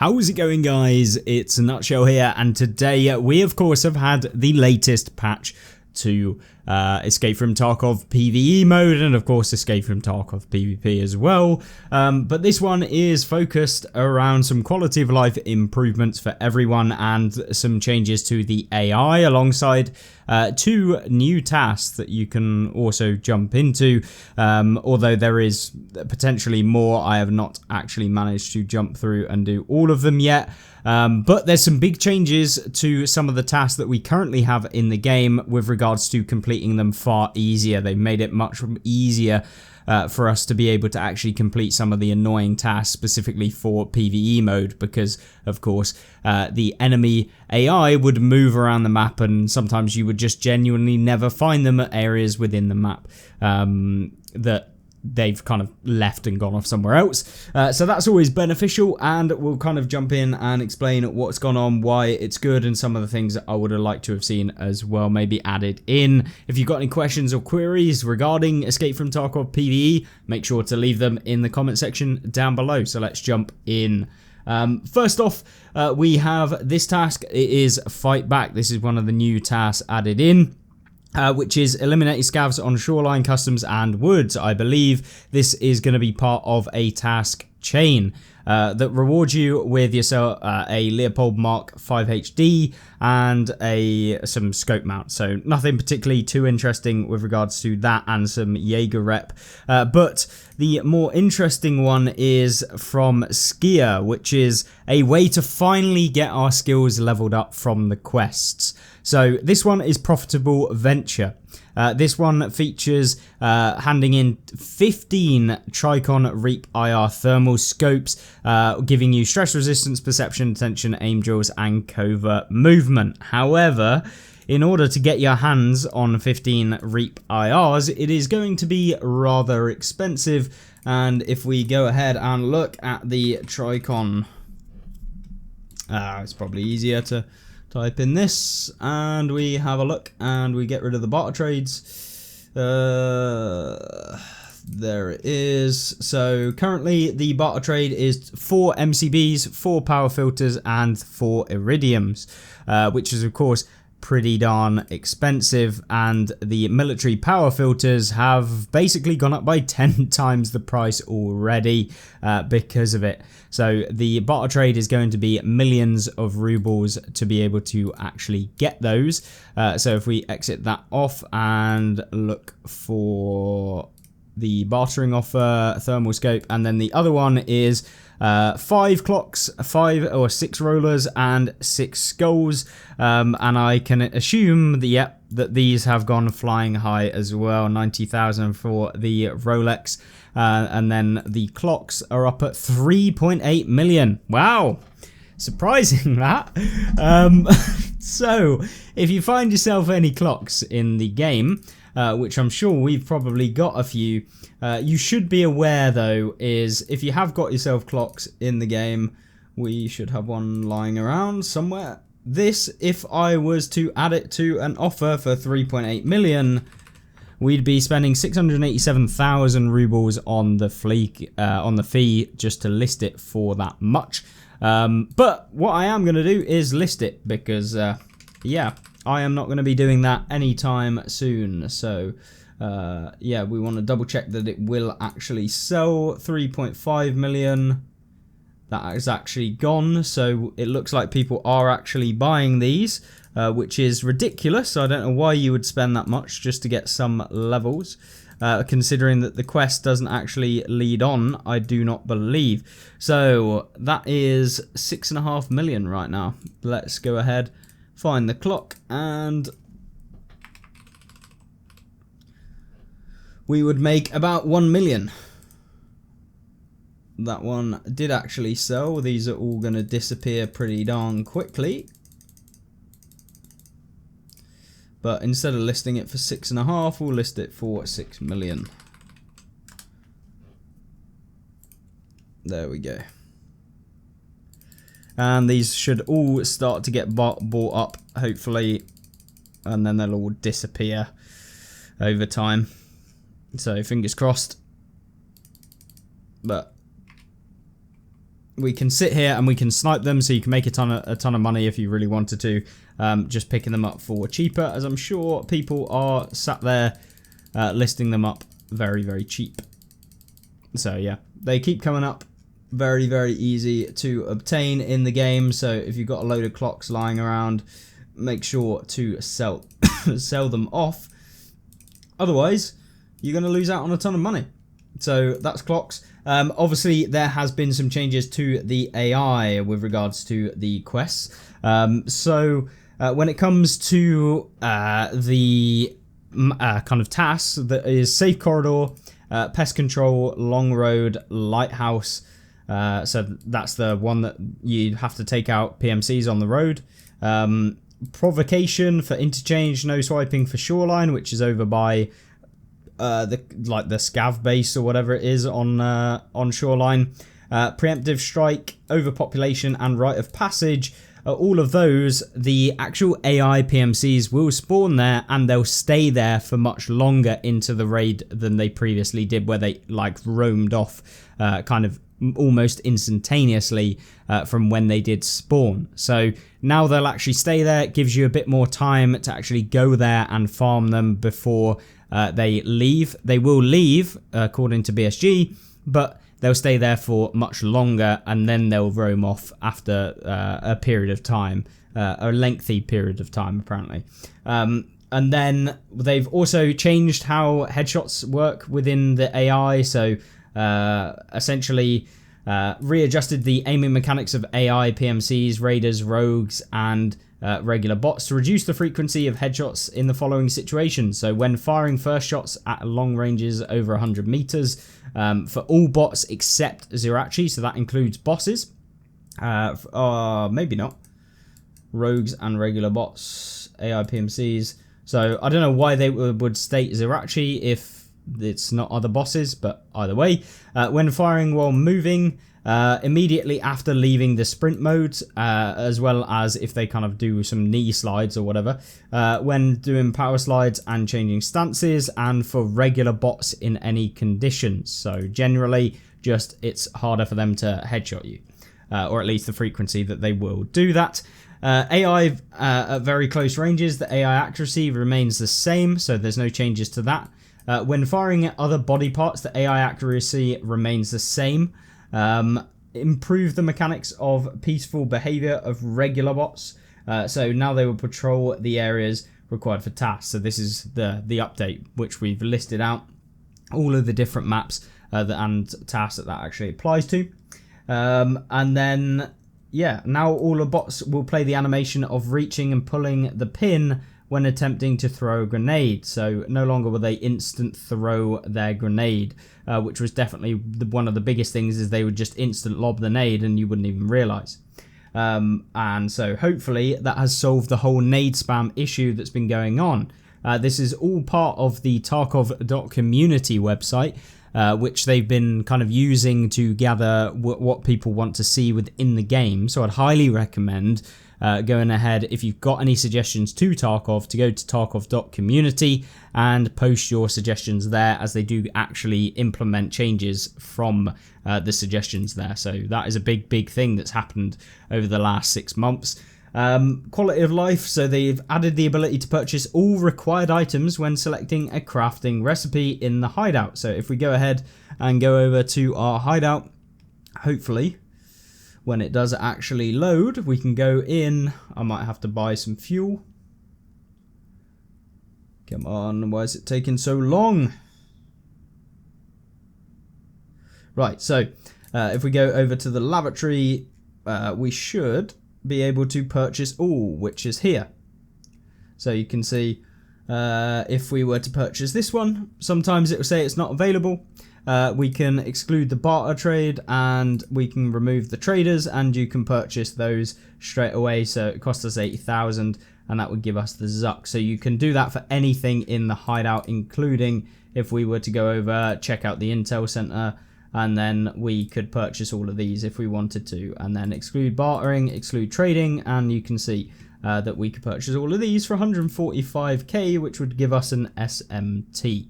How's it going, guys? It's Nutshell here, and today we of course have had the latest patch to Escape from Tarkov PVE mode, and of course Escape from Tarkov PvP as well. But this one is focused around some quality of life improvements for everyone and some changes to the AI, alongside two new tasks that you can also jump into, although there is potentially more. I have not actually managed to jump through and do all of them yet. But there's some big changes to some of the tasks that we currently have in the game with regards to completing them far easier. They've made it much easier for us to be able to actually complete some of the annoying tasks specifically for PvE mode, because of course the enemy AI would move around the map and sometimes you would just genuinely never find them at areas within the map that they've kind of left and gone off somewhere else. So that's always beneficial, and we'll kind of jump in and explain what's gone on, why it's good, and some of the things that I would have liked to have seen as well, maybe added in. If you've got any questions or queries regarding Escape from Tarkov PVE, make sure to leave them in the comment section down below. So let's jump in. First off, we have this task. It is Fight Back. This is one of the new tasks added in. Which is eliminating scavs on shoreline, customs, and woods. I believe this is going to be part of a task chain that rewards you with yourself a Leopold Mark 5 HD and some scope mount. So nothing particularly too interesting with regards to that, and some Jaeger rep. But the more interesting one is from Skier, which is a way to finally get our skills leveled up from the quests. So this one is Profitable Venture. This one features handing in 15 Tricon Reap IR thermal scopes, giving you stress resistance, perception, attention, aim drills, and covert movement. However, in order to get your hands on 15 Reap IRs, it is going to be rather expensive. And if we go ahead and look at the Tricon, it's probably easier to type in this, and we have a look, and we get rid of the barter trades. There it is. So currently the barter trade is 4 MCBs, 4 power filters, and 4 iridiums, which is of course pretty darn expensive, and the military power filters have basically gone up by 10 times the price already because of it. So the barter trade is going to be millions of rubles to be able to actually get those. So if we exit that off and look for the bartering offer, thermal scope, and then the other one is 5 clocks, 5 or 6 rollers, and 6 skulls, and I can assume that, yep, that these have gone flying high as well. 90,000 for the Rolex, and then the clocks are up at 3.8 million. Wow, surprising that. So if you find yourself any clocks in the game, which I'm sure we've probably got a few, you should be aware though, is if you have got yourself clocks in the game, we should have one lying around somewhere. This, if I was to add it to an offer for 3.8 million, we'd be spending 687,000 rubles on the fee just to list it for that much. But what I am going to do is list it, because yeah, I am not going to be doing that anytime soon. So yeah, we want to double check that it will actually sell. 3.5 million, that is actually gone. So it looks like people are actually buying these, which is ridiculous. I don't know why you would spend that much just to get some levels, considering that the quest doesn't actually lead on, I do not believe. So that is 6.5 million right now. Let's go ahead, find the clock, and we would make about 1 million. That one did actually sell. These are all going to disappear pretty darn quickly. But instead of listing it for 6.5, we'll list it for 6 million. There we go. And these should all start to get bought up, hopefully, and then they'll all disappear over time. So fingers crossed. But we can sit here and we can snipe them, so you can make a ton of money if you really wanted to, just picking them up for cheaper, as I'm sure people are sat there listing them up very, very cheap. So yeah, they keep coming up. Very, very easy to obtain in the game. So if you've got a load of clocks lying around, make sure to sell sell them off. Otherwise, you're going to lose out on a ton of money. So that's clocks. Obviously, there has been some changes to the AI with regards to the quests. When it comes to the kind of tasks, that is safe corridor, pest control, long road, lighthouse. So that's the one that you have to take out PMCs on the road. Provocation for interchange, no swiping for shoreline, which is over by the scav base or whatever it is on shoreline. Preemptive strike, overpopulation, and rite of passage. All of those, the actual AI PMCs will spawn there and they'll stay there for much longer into the raid than they previously did, where they roamed off kind of almost instantaneously from when they did spawn. So now they'll actually stay there. It gives you a bit more time to actually go there and farm them before they leave. They will leave according to BSG, but they'll stay there for much longer and then they'll roam off after a period of time, a lengthy period of time apparently. And then they've also changed how headshots work within the AI. So essentially readjusted the aiming mechanics of AI, PMCs, raiders, rogues, and regular bots to reduce the frequency of headshots in the following situations. So when firing first shots at long ranges over 100 meters, for all bots except Zirachi, so that includes bosses, maybe not, rogues and regular bots, AI, PMCs. So I don't know why they would state Zirachi if it's not other bosses, but either way, when firing while moving, immediately after leaving the sprint mode, as well as if they kind of do some knee slides or whatever, when doing power slides and changing stances, and for regular bots in any conditions. So generally, just it's harder for them to headshot you, or at least the frequency that they will do that. AI at very close ranges, the AI accuracy remains the same, so there's no changes to that. When firing at other body parts, the AI accuracy remains the same. Improve the mechanics of peaceful behavior of regular bots. So now they will patrol the areas required for tasks. So this is the update which we've listed out, all of the different maps and tasks that actually applies to. And then, yeah, now all the bots will play the animation of reaching and pulling the pin when attempting to throw a grenade. So no longer will they instant throw their grenade, which was definitely one of the biggest things, is they would just instant lob the nade and you wouldn't even realize. And so hopefully that has solved the whole nade spam issue that's been going on. This is all part of the Tarkov.community website, which they've been kind of using to gather what people want to see within the game. So I'd highly recommend going ahead, if you've got any suggestions to Tarkov, to go to Tarkov.community and post your suggestions there, as they do actually implement changes from the suggestions there. So that is a big thing that's happened over the last 6 months. Quality of life, so they've added the ability to purchase all required items when selecting a crafting recipe in the hideout. So if we go ahead and go over to our hideout, hopefully when it does actually load, we can go in. I might have to buy some fuel. Come on, why is it taking so long? Right, so if we go over to the lavatory, we should be able to purchase all, which is here. So you can see if we were to purchase this one, sometimes it will say it's not available. We can exclude the barter trade and we can remove the traders, and you can purchase those straight away. So it costs us 80,000 and that would give us the Zuck. So you can do that for anything in the hideout, including if we were to go over, check out the Intel Center, and then we could purchase all of these if we wanted to, and then exclude bartering, exclude trading, and you can see that we could purchase all of these for 145k, which would give us an SMT.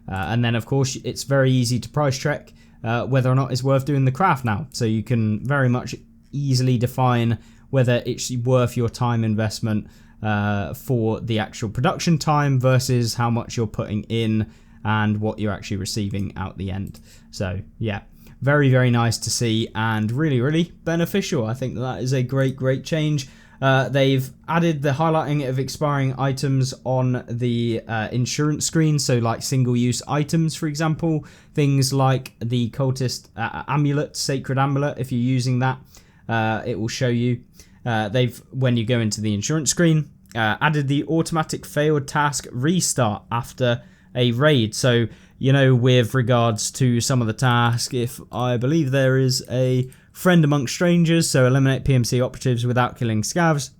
And then of course it's very easy to price check. whether or not it's worth doing the craft now. So you can very much easily define whether it's worth your time investment for the actual production time versus how much you're putting in and what you're actually receiving out the end. So yeah, very, very nice to see and really, really beneficial. I think that is a great change. They've added the highlighting of expiring items on the insurance screen, so like single-use items, for example, things like the cultist amulet, sacred amulet. If you're using that, it will show you. When you go into the insurance screen, added the automatic failed task restart after a raid. So, you know, with regards to some of the tasks, if I believe there is a friend amongst strangers, so eliminate PMC operatives without killing scavs.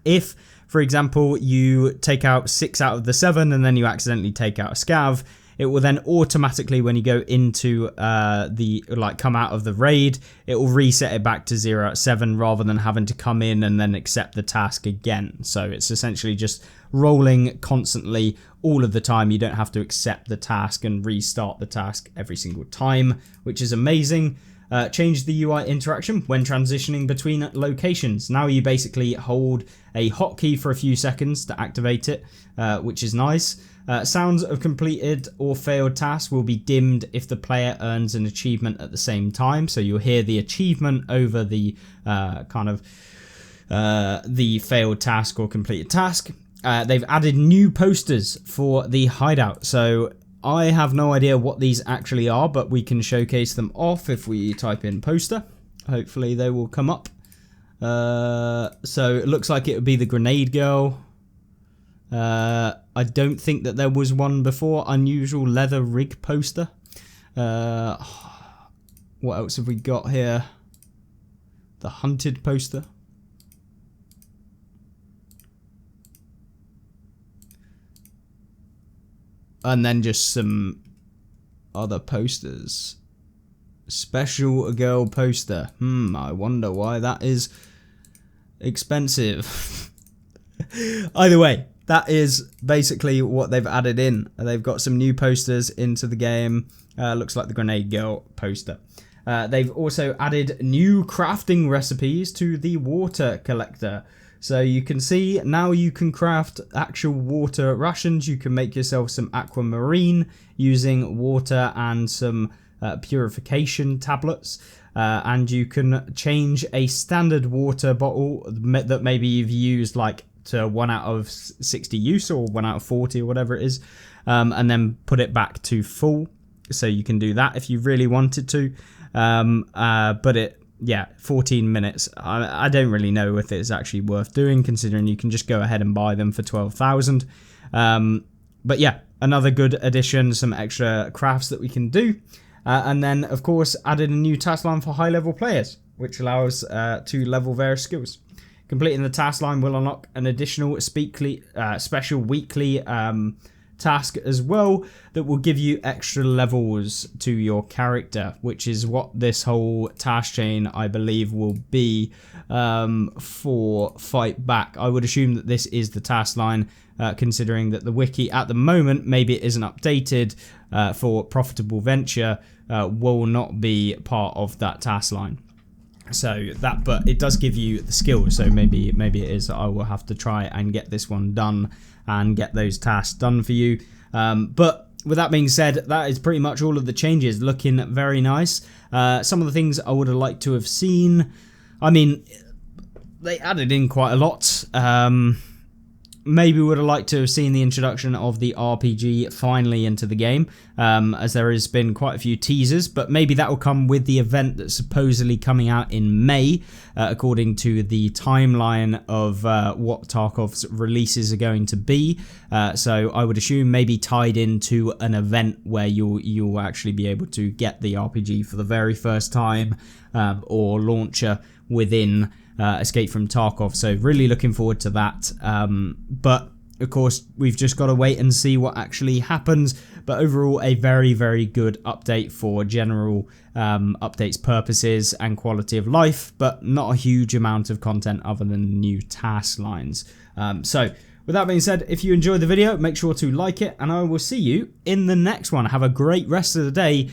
If, for example, you take out 6 out of the 7 and then you accidentally take out a scav, it will then automatically, when you go into come out of the raid, it will reset it back to 0 out of 7 rather than having to come in and then accept the task again. So it's essentially just rolling constantly all of the time. You don't have to accept the task and restart the task every single time, which is amazing. Change the UI interaction when transitioning between locations. Now you basically hold a hotkey for a few seconds to activate it, which is nice. Sounds of completed or failed tasks will be dimmed if the player earns an achievement at the same time. So you'll hear the achievement over the the failed task or completed task. They've added new posters for the hideout. So I have no idea what these actually are, but we can showcase them off if we type in poster. Hopefully they will come up. So it looks like it would be the grenade girl. I don't think that there was one before. Unusual leather rig poster. What else have we got here? The hunted poster. And then just some other posters. Special girl poster. I wonder why that is expensive. Either way, that is basically what they've added in. They've got some new posters into the game. Looks like the grenade girl poster. They've also added new crafting recipes to the water collector. So you can see now you can craft actual water rations. You can make yourself some aquamarine using water and some purification tablets. And you can change a standard water bottle that maybe you've used like to 1 out of 60 use or 1 out of 40 or whatever it is. And then put it back to full. So you can do that if you really wanted to. Yeah, 14 minutes. I don't really know if it's actually worth doing, considering you can just go ahead and buy them for 12,000. But yeah, another good addition, some extra crafts that we can do. And then, of course, added a new task line for high-level players, which allows to level various skills. Completing the task line will unlock an additional special weekly task as well that will give you extra levels to your character, which is what this whole task chain I believe will be for Fight Back. I would assume that this is the task line, considering that the wiki at the moment, maybe it isn't updated for Profitable Venture, will not be part of that task line. So that, but it does give you the skills, so maybe it is that I will have to try and get this one done and get those tasks done for you. But with that being said, that is pretty much all of the changes. Looking very nice. Some of the things I would have liked to have seen, I mean, they added in quite a lot. Maybe would have liked to have seen the introduction of the RPG finally into the game, as there has been quite a few teasers, but maybe that will come with the event that's supposedly coming out in May, according to the timeline of what Tarkov's releases are going to be. So I would assume maybe tied into an event where you'll actually be able to get the RPG for the very first time, or launcher within Escape from Tarkov. So really looking forward to that. But of course, we've just got to wait and see what actually happens. But overall, a very, very good update for general updates purposes and quality of life, but not a huge amount of content other than new task lines. So with that being said, if you enjoyed the video, make sure to like it, and I will see you in the next one. Have a great rest of the day,